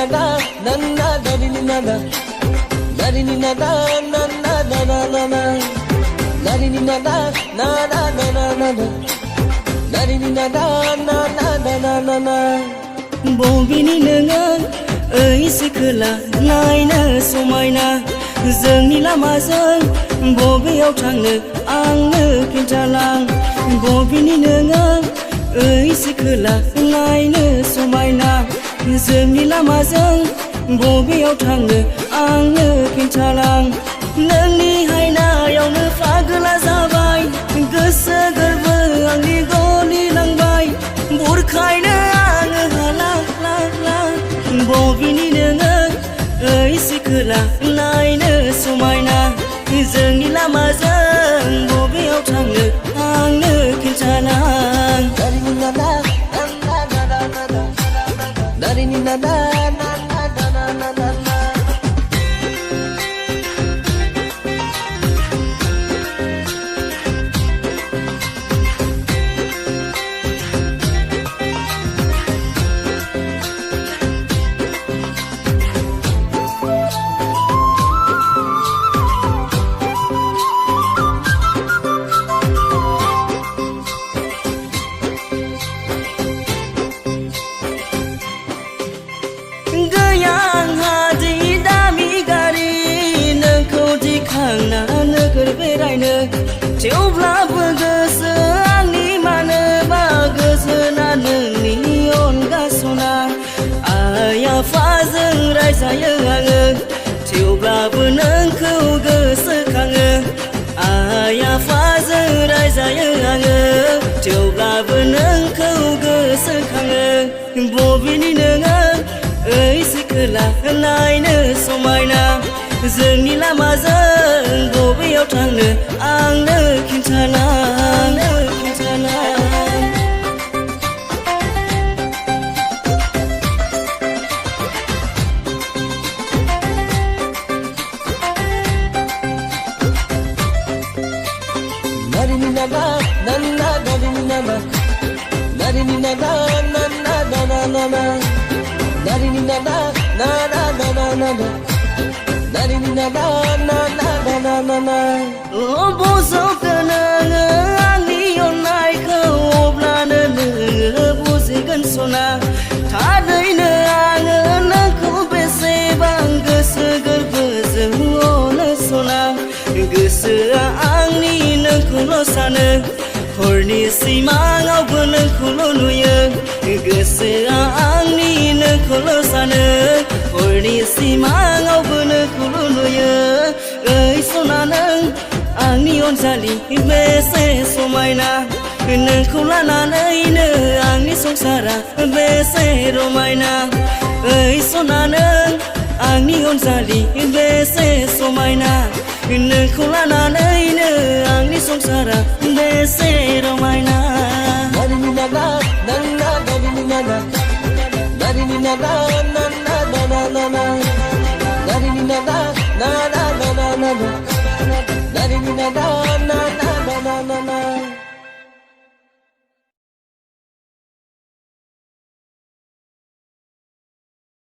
nada nana darini nada darini nada nana nana nana darini nada nada nana nana darini nada nana nana nana Bobini nङो सिखोला नायनो समायना जोंनि लामाजों बबेयाव थांनो आंनो खिन्थालां बबेनि नोङो सिखोला नायनो समायना जोंनि लामाजों बबेयाव थांनो आंनो खिन्थालां नोंनि हायनायावनो पागला जाबाय गोसो गोरबो आंनि गलि लांबाय बुरखायनो आङो हाला बबेनि नोङो सिखोला नायनो समायना जोंनि लामाजों बबेयाव थांनो आंनो खिन्थालां darini nada darini nada थेवब्लाबो गोसो आंनि मानोबा गोजोना नोंनि अनगा सना आइ आफाजों रायजायो आङो थेवब्लाबो नोंखौ गोसोखाङो आइ आफाजों रायजायो आङो थेवब्लाबो नोंखौ गोसोखाङो बबेनि नोङो सिखोला नायनो समायना जोंनि लामाजों बबेयाव थांनो आंनो खिन्थालां darini nada nana darini nada darini nada nana nana nana darini nada nana nana nana darini nada nana nana nana बुझौगोन नोङो आंनि अननायखौ अब्लानो नोङो बुजिगोन सना थारैनो आङो नोंखौ बेसेबां गोसो गोरबोजों अनो सना गोसोआ आंनि नोंखौल' सानो हरनि सिमाङावबो नोंखौल' नुयो गोसोआ आंनि नोंखौल' सानो हरनि सिमाङावबो नोंखौल' नुयो सना नों आंनि अनजालि बेसे समायना नोंखौ लानानैनो आंनि संसारा बेसे रमायना सना नों आंनि अनजालि बेसे समायना नोंखौ लानानैनो आंनि संसारा बेसे रमायना darini nada nana darini nada darini nada nana nana nana darini nada nana nana nana darini nada